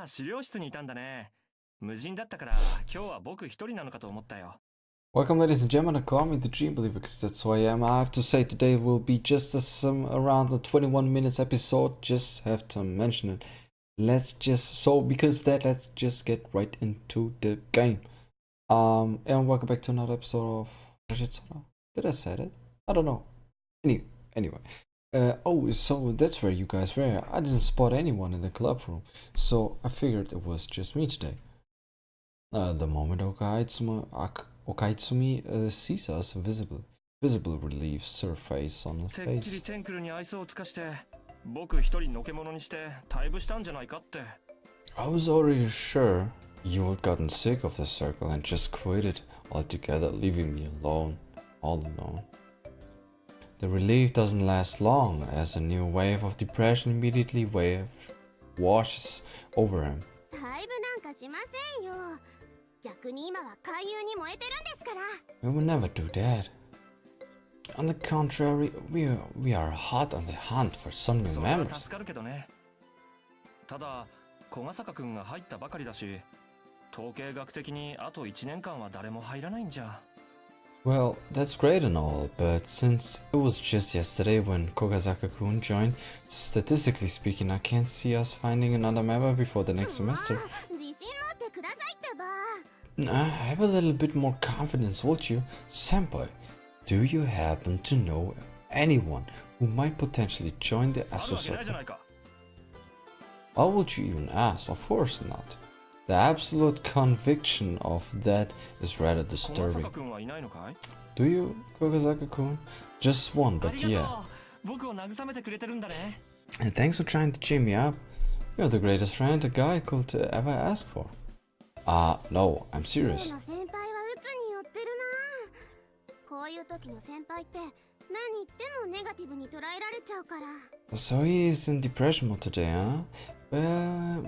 ああ、資料室にいたんだね。無人だったから今日は僕一人なのかと思ったよ。Welcome, ladies and gentlemen, to Call Me the Dream Believer, because that's who I am. I have to say, today will be just around the 21 minutes episode. Just have to mention it. Because of that, let's just get right into the game. And welcome back to another episode of Hoshizora. Did I say that? I don't know. Anyway. So that's where you guys were. I didn't spot anyone in the club room, so I figured it was just me today. The moment Okaitsumi sees us, visible relieves her face on her face. I was already sure you had gotten sick of the circle and just quit altogether, leaving me all alone. The relief doesn't last long, as a new wave of depression immediately washes over him. We will never do that. On the contrary, we are hot on the hunt for some new members. Well, that's great and all, but since it was just yesterday when Kogazaka-kun joined, statistically speaking, I can't see us finding another member before the next semester. Have a little bit more confidence, won't you? Senpai, do you happen to know anyone who might potentially join the Asu Circle? Why would you even ask? Of course not. The absolute conviction of that is rather disturbing. Do you, Kogazaka-kun? Just one, but yeah. And thanks for trying to cheer me up. You're the greatest friend a guy could ever ask for. No, I'm serious. So he is in depression mode today, huh?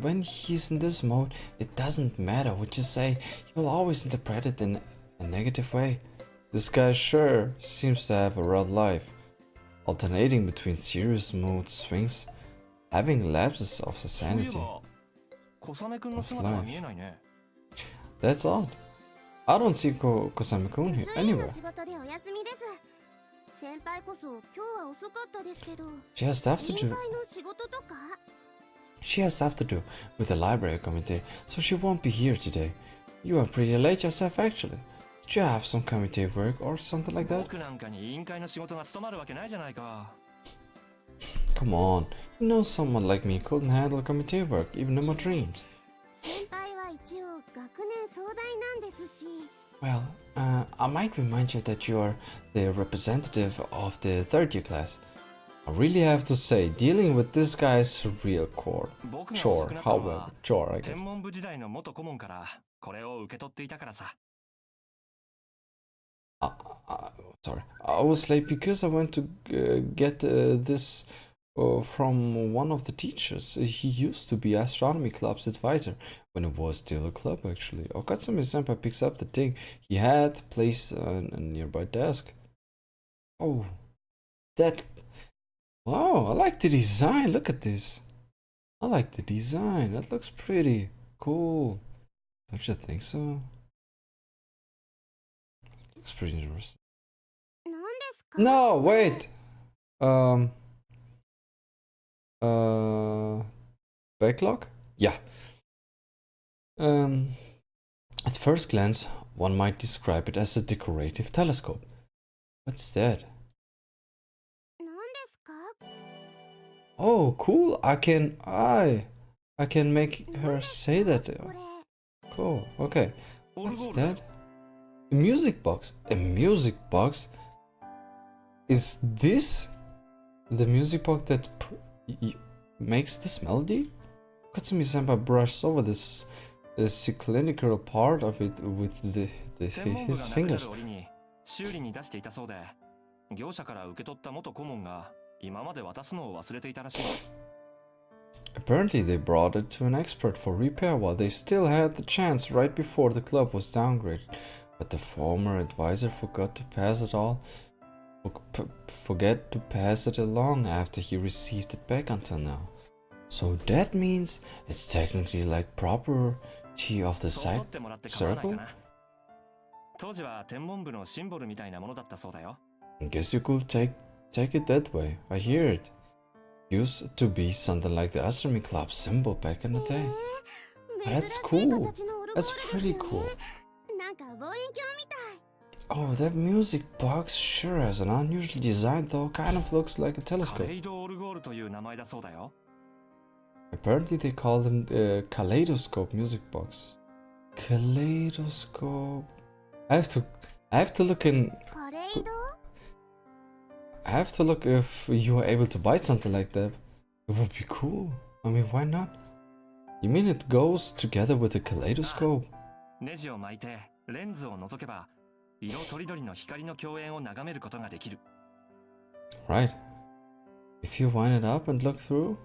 When he's in this mode, it doesn't matter what you say, you'll always interpret it in a negative way. This guy sure seems to have a rough life, alternating between serious mood swings, having lapses of sanity. Of life. That's odd. I don't see Kosame-kun here anywhere. She has stuff to do with the library committee, so she won't be here today. You are pretty late yourself, actually. Did you have some committee work or something like that? Come on, you know someone like me couldn't handle committee work, even in my dreams. Well, I might remind you that you are the representative of the third year class. I really have to say, dealing with this guy is a real chore, I guess. Sorry, I was late because I went to get this from one of the teachers. He used to be astronomy club's advisor when it was still a club, actually. Okatsumi-senpai picks up the thing he had placed on a nearby desk. Oh, that... Wow, I like the design. Look at this. I like the design. That looks pretty cool. Don't you think so? Looks pretty interesting. No, wait. Backlog? Yeah. At first glance, one might describe it as a decorative telescope. What's that? Oh, cool! I can make her say that. Cool. Okay. What's that? A music box. A music box. Is this the music box that makes this melody? Katsumi-senpai brushes over this cyclical part of it with his fingers. Apparently they brought it to an expert for repair while they still had the chance right before the club was downgraded. But the former advisor forgot to pass it along after he received it back until now. So that means it's technically like property of the そう取 side ってもらって構わないか circle? な。当時は天文部のシンボルみたいなものだったそうだよ。I guess you could take it that way. I hear it. Used to be something like the astronomy club symbol back in the day. That's cool. That's pretty cool. Oh, that music box sure has an unusual design though. Kind of looks like a カ telescope. レイドオルゴールという名前だそうだよ。 Apparently they call them kaleidoscope music box. Kaleidoscope. I have to look in. I have to look if you are able to buy something like that. It would be cool. I mean, why not? You mean it goes together with a kaleidoscope? ネジを巻いてレンズを覗けば色とりどりの光の共演を眺めることができる。 Right. If you wind it up and look through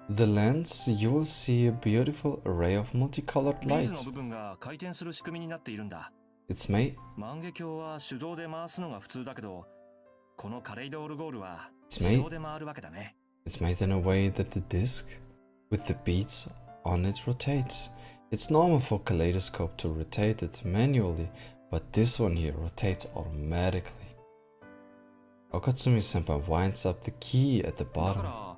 the lens, you will see a beautiful array of multicolored レンズの lights. 部分が回転する仕組みになっているんだ。 It's made 万華鏡は手動で回すのが普通だけど、このカレイドオルゴールは It's 自 made 動で回るわけだね。 it's made in a way that the disc with the beads on it rotates. It's normal for kaleidoscope to rotate it manually, but this one here rotates automatically. Okatsumi-senpai winds up the key at the だか bottom. ら、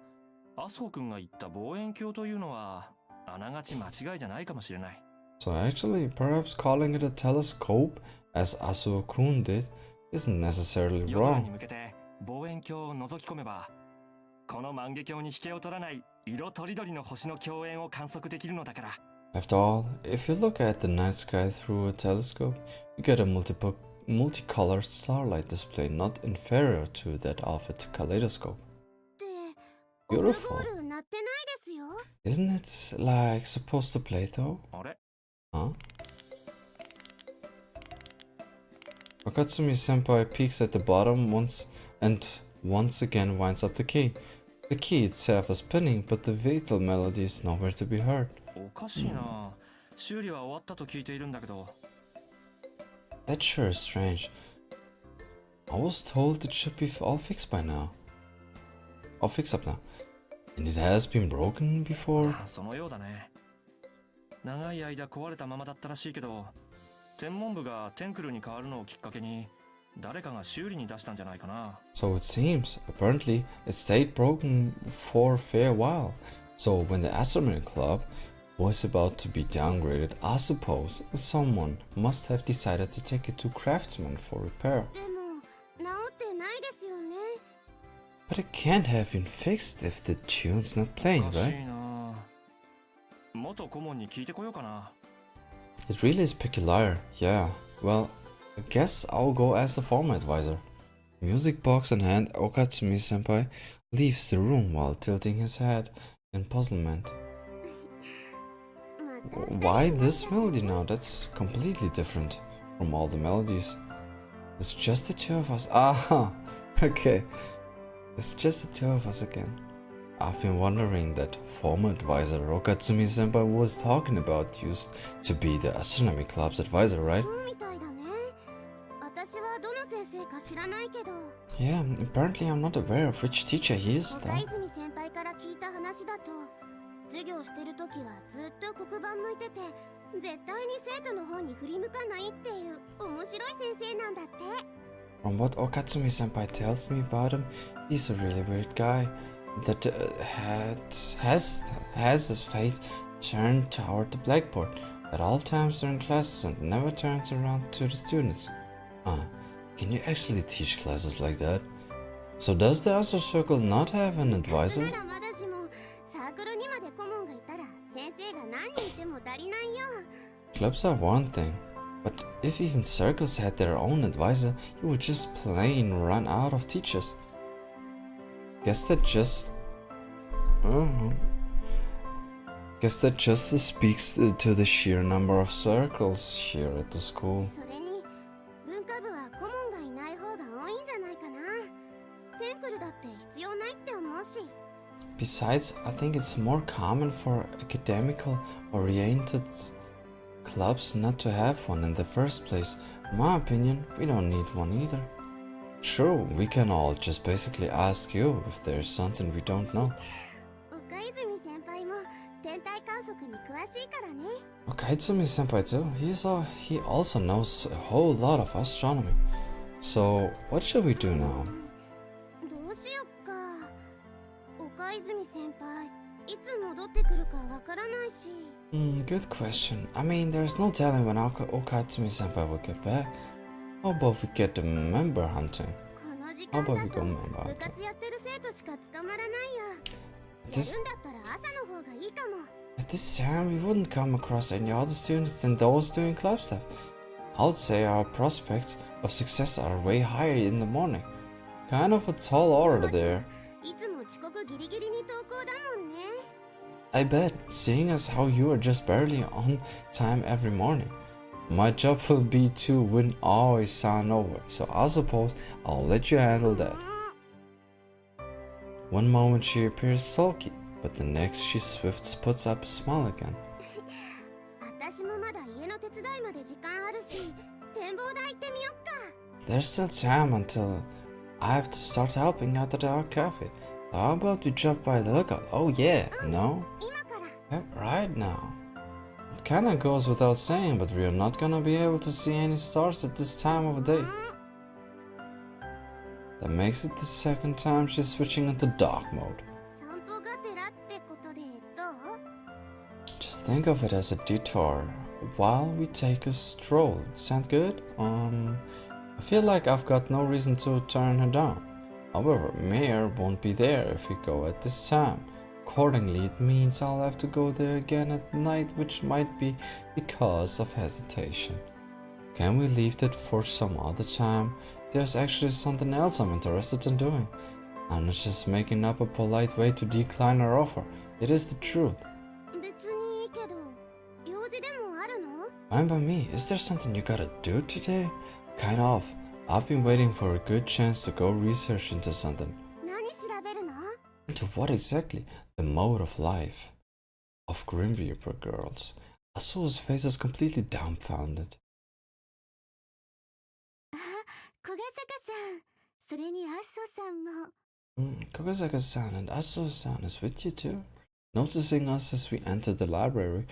麻生くんが言った望遠鏡というのはあながち間違いじゃないかもしれない。 So actually, perhaps calling it a telescope, as Asuo-kun did, isn't necessarily 夜空に wrong. 向けて望遠鏡を覗き込めば、この万華鏡に引けを取らない色とりどりの星の共演を観測できるのだから。 After all, if you look at the night sky through a telescope, you get a multicolored starlight display not inferior to that of a kaleidoscope. Beautiful. Isn't it like supposed to play though? あれ Huh? Okatsumi-senpai peeks at the bottom once again winds up the key. The key itself is spinning, but the vital melody is nowhere to be heard. おかしいな。修理は終わったと聞いているんだけど。 That sure is strange. I was told it should be all fixed by now. All fixed up now. And it has been broken before? そのようだね。長い間壊れたままだったらしいけど、天文部がテンクルに変わるのをきっかけに誰かが修理に出したんじゃないかな。 So it seems. Apparently, it stayed broken for a fair while. So when the astronomy club was about to be downgraded, I suppose someone must have decided to take it to craftsmen for repair. But it can't have been fixed if the tune's not お playing, かし right? いな。元顧問に聞いてこようかな。 It really is peculiar, yeah. Well, I guess I'll go ask the former advisor. Music box in hand, Okatsumi-senpai leaves the room while tilting his head in puzzlement. Why this melody now? That's completely different from all the melodies. It's just the two of us. Ah, okay. It's just the two of us again. I've been wondering that former advisor Okatsumi-senpai was talking about used to be the astronomy club's advisor, right? Yeah, apparently I'm not aware of which teacher he is though. 授業してる時はずっと黒板向いてて絶対に生徒の方に振り向かないっていう面白い先生なんだって。 From what Okatsumi-senpai tells me about him, he's a really weird guy that has his face turned toward the blackboard at all times during classes and never turns around to the students. Can you actually teach classes like that? So does the Astro Circle not have an advisor? ならまだしもサークルにまで顧問がいたら先生が何人いても足りないよ。 Clubs are one thing, but if even circles had their own advisor, you would just plain run out of teachers. Guess that just speaks to the sheer number of circles here at the school. それに文化部は顧問がいない方が多いんじゃないかな。テンクルだって必要ないって思うし。 Besides, I think it's more common for academical oriented clubs not to have one in the first place. In my opinion, we don't need one either. Sure, we can all just basically ask you if there's something we don't know. 岡泉先則に詳しいからね。 Kaitsumi senpai too. He also knows a whole lot of astronomy. So what should we do now? どうしよっか。岡泉先輩いつ戻ってくるかわからないし。Good question. I mean, there's no telling when Okatsumi senpai will get back. How about we get the member hunting? この時 How 間 about だ we と go 部 member hunting? 活やってる生徒しか捕まらないや。や This るんだったら朝の方がいいかも。 At this time, we wouldn't come across any other students than those doing club stuff. I would say our prospects of success are way higher in the morning. Kind of a tall order there. いつも遅刻ギリギリに登校だもんね。 I bet, seeing as how you are just barely on time every morning. My job will be to win Aoi-san over, so I suppose I'll let you handle that. One moment she appears sulky, but the next she swifts puts up a smile again. 私もまだ家の手伝いまで時間あるし、展望台行ってみよっか。 There's still time until I have to start helping out at our cafe. How about we drop by the lookout? Oh yeah, no? 今から。 Yep, right now. It kinda goes without saying, but we are not gonna be able to see any stars at this time of day. That makes it the second time she's switching into dark mode. 散歩がてらってことでどう？ Just think of it as a detour while we take a stroll. Sound good? I feel like I've got no reason to turn her down. However, Mayor won't be there if we go at this time. Accordingly, it means I'll have to go there again at night, which might be because of hesitation. Can we leave that for some other time? There's actually something else I'm interested in doing. I'm not just making up a polite way to decline her offer. It is the truth. 別にいいけど、用事でもあるの？ Fine by me. Is there something you gotta do today? Kind of. I've been waiting for a good chance to go research into something. 何調べるの？ Into what exactly? The mode of life of Grim Reaper girls. Asu's face is completely dumbfounded. 小笠坂さん、それにアッソさんも。Kogasaka-san and Asu-san is with you too. Noticing us as we entered the library,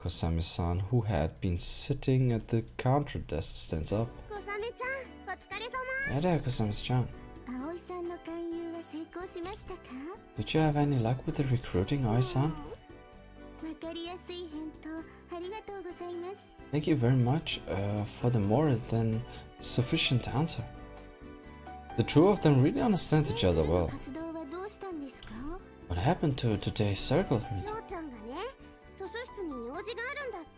Kosami-san, who had been sitting at the counter desk, stands up. 小雨ちゃん、お疲れ様。 Hey there, Kosami-chan. 葵さんの勧誘は成功しましたか？ Did you have any luck with the recruiting, Oi-san? わかりやすい返答ありがとうございます。 Thank you very much for the more than sufficient answer. The two of them really understand each other well. 活動はどうしたんですか？ What happened to today's circle meeting? ようちゃんがね、図書室に用事があるんだって。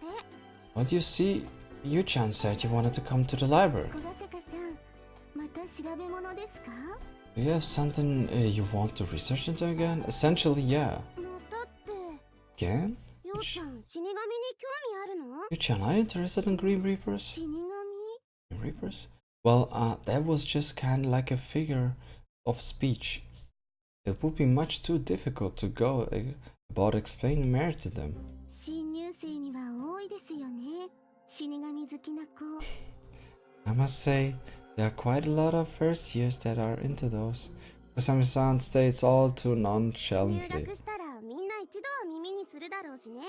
What you see, Yu-chan said you wanted to come to the library. 小笠坂さん、また調べ物ですか？ Do you have something you want to research into again? Essentially, yeah. またって、 Again? ようちゃん死神に興味あるの？ Yu-chan, are you interested in Green Reapers? 死神？ Green Reapers? Well, that was just kind of like a figure of speech. It would be much too difficult to go about explaining merit to them. 新入生には多いですよね。死神好きな子。 I must say, there are quite a lot of first years that are into those. Kosami-san states all too 入 nonchalantly. 学したらみんな一度は耳にするだろうしね。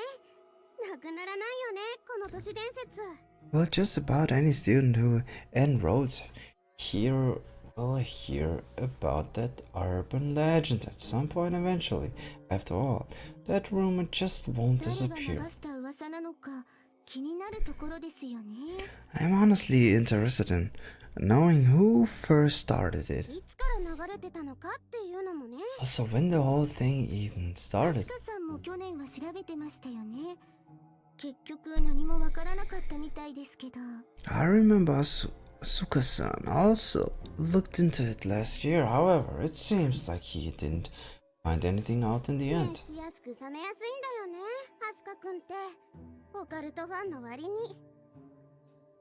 なくならないよね、この都市伝説。 Well, just about any student who enrolls here will hear about that urban legend at some point eventually. After all, that rumor just won't 誰が流 disappear. した噂なのか気になるところですよね。 I'm honestly interested in knowing who first started it. いつから流れてたのかっていうのもね。 Also, when the whole thing even アス started. カさんも去年は調べてましたよね。結局何もわからなかったみたいですけど。 I remember Asuka-san also looked into it last year. However, it seems like he didn't find anything out in the ね end. しやすく冷めやすいんだよね、アスカくんって。オカルトファンの割に。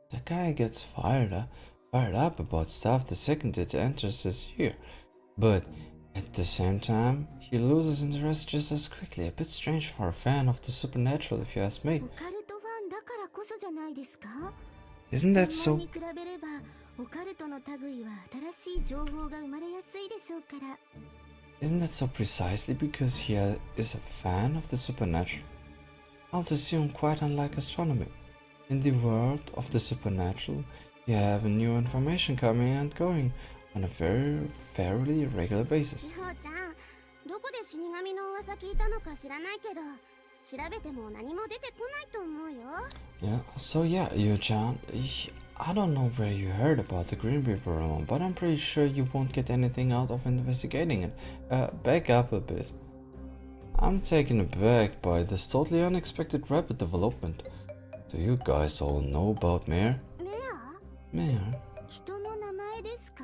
The guy gets fired up about stuff the second it enters his ear. But at the same time, he loses interest just as quickly. A bit strange for a fan of the supernatural, if you ask me. オカルトファンだからこそじゃないですか？ Isn't that 専 so? 門に比べればオカルトの類は新しい情報が生まれやすいでしょうから。 Isn't that so precisely because he is a fan of the supernatural? I'll assume quite unlike astronomy. In the world of the supernatural, you have new information coming and going on a fairly regular basis. りょうちゃん、どこで死神の噂聞いたのか知らないけど、調べても何も出てこないと思うよ。Yeah, so yeah, Yu-chan, I don't know where you heard about the Green Reaper rumor, but I'm pretty sure you won't get anything out of investigating it. Back up a bit. I'm taken aback by this totally unexpected rapid development. Do you guys all know about Mare? メア？ Mare? 人の名前ですか？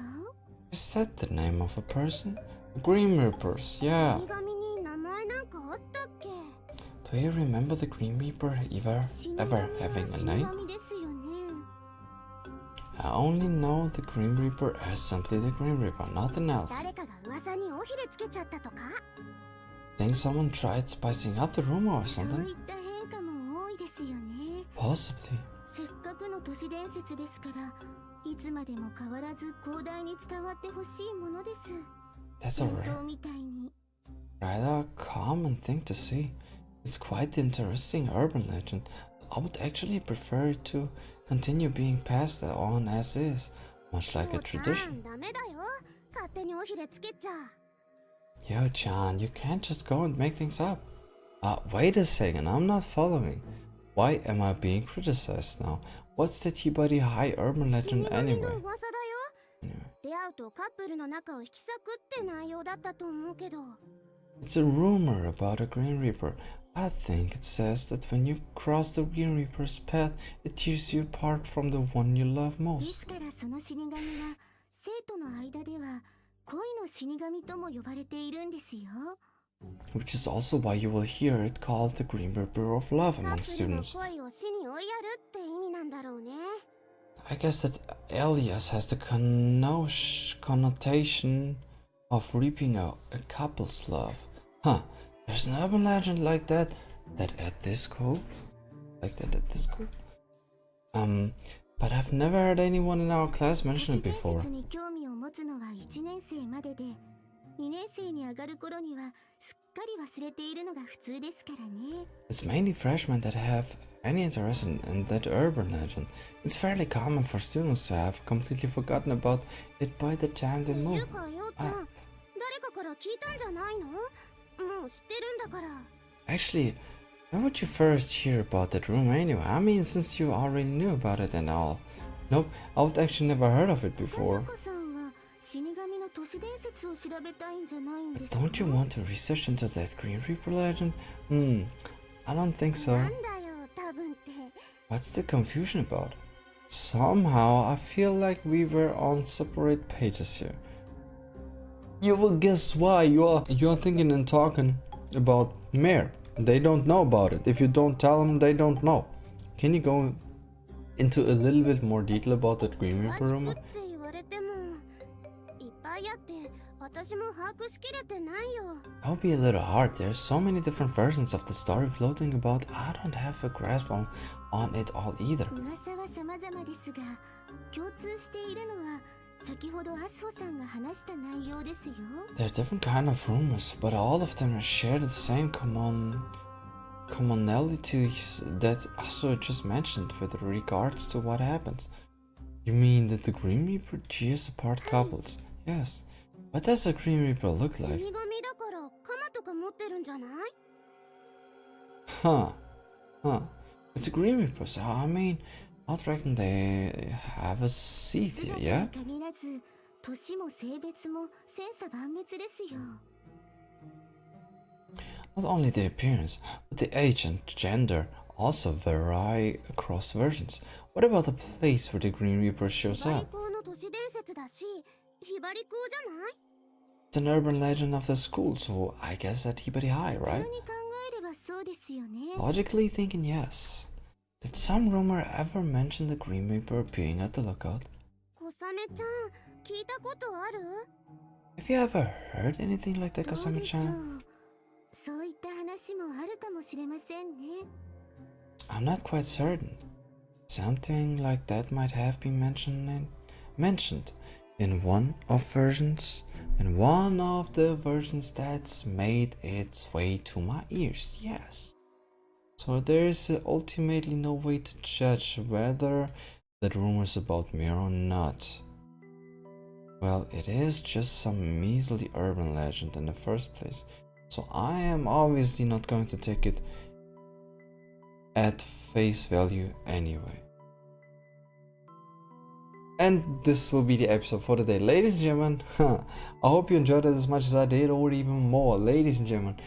Is that the name of a person? Green Reapers, yeah. 死神に名前なんかあったっけ？ Do you remember the Green Reaper ever having a 死 name? 神ですよね。I only know the Green Reaper as simply the Green Reaper, nothing else. 誰かが噂に尾ひれつけちゃったとか？ Think someone tried spicing up the rumor or そう something? いった変化も多いですよね。 Possibly. せっかくの都市伝説ですから、いつまでも変わらず広大に伝わってほしいものです。 That's a 伝統みたいに。 rather common thing to see. It's quite interesting urban legend. I would actually prefer it to continue being passed on as is, much like a おちゃん、 tradition. ダメだよ。勝手に尾ひれつけちゃ。 Yo, John, you can't just go and make things up. Wait a second, I'm not following. Why am I being criticized now? What's the T-Body High urban 死 legend 神の anyway? 噂だよ。出会うとカップルの仲を引き裂くって内容だったと思うけど。 It's a rumor about a Green Reaper. I think it says that when you cross the Green Reaper's path, it tears you apart from the one you love です most. からその死神は生徒の間では恋の死神とも呼ばれているんですよ。 Which is also why you will hear it called the Green Reaper of Love カ among ップルの students. 恋を死に追いやるって意味なんだろうね。 I guess that alias has the connotation of reaping a couple's love. Huh, there's an urban legend like that at this school? Like that at this school? But I've never heard anyone in our class 都 mention 市 it 伝 before. 説に興味を持つのは1年生までで、2年生に上がる頃にはすっかり忘れているのが普通ですからね。 It's mainly freshmen that have any interest in that urban legend. It's fairly common for students to have completely forgotten about it by the time they てい move. うかようちゃん、誰かから聞いたんじゃないの？もう知ってるんだから。 Actually, where would you first hear about that rumor anyway? I mean, since you already knew about it and all. Nope, I've actually never heard of it ま before. さかさんは死神の都市伝説を調べたいんじゃないんですか？ Don't you want to research into that Green Reaper legend? I don't think so. なんだよ、多分って。 What's the confusion about? Somehow, I feel like we were on separate pages here. Yeah, well, guess why? You're thinking and talking about Mare. They don't know about it. If you don't tell them, they don't know. Can you go into a little bit more detail about that Green 詳 Reaper しく rumor? って言われても、いっぱいあって私も把握しきれてないよ。 That would be a little hard. There's so many different versions of the story floating about. I don't have a grasp on it all either. 噂は様々ですが、共通しているのは先ほどアスホさんが話した内容ですよ。 There are different kind of rumors, but all of them share the same commonalities that Asuo just mentioned with regards to what happens. You mean that the Green Reaper tears apart couples? Yes. What does a Green Reaper look 死 like? 神だから鎌とか持ってるんじゃない？ Huh. It's a Green Reaper, so I mean, I'd reckon they have a seat here, 姿 yeah? に限らず、年も性別も千差万別ですよ。 Not only the appearance, but the age and gender also vary across versions. What about the place where the Green Reaper ひ shows ばり up? 校の都市伝説だし、ひばり校じゃない？ It's an urban legend of the school, so I guess at Hibari High, 普 right? 通に考えればそうですよね。 Logically thinking yes. Did some rumor ever mention the Green Reaper appearing at the lookout? 小雨ちゃん、聞いたことある？ Have you ever heard anything like that, どうでしょ Kasami-chan? う。そういった話もあるかもしれませんね。 I'm not quite certain. Something like that might have been mentioned in one of the versions that's made its way to my ears, yes. So there is ultimately no way to judge whether that rumor is about me or not. Well, it is just some measly urban legend in the first place, so I am obviously not going to take it at face value anyway. And this will be the episode for today, ladies and gentlemen. I hope you enjoyed it as much as I did, or even more, ladies and gentlemen.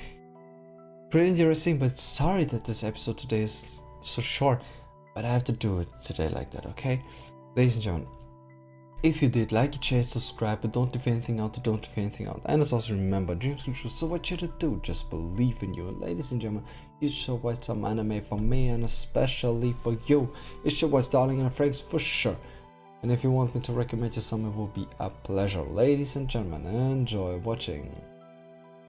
Pretty interesting, but sorry that this episode today is so short, but I have to do it today like that, okay? Ladies and gentlemen, if you did, like it, share, subscribe, but don't leave anything out, don't leave anything out. And as also remember, dreams come true, so what you to do? Just believe in you. And ladies and gentlemen, you should watch some anime for me, and especially for you. You should watch Darling and Franks for sure. And if you want me to recommend you some, it will be a pleasure. Ladies and gentlemen, enjoy watching.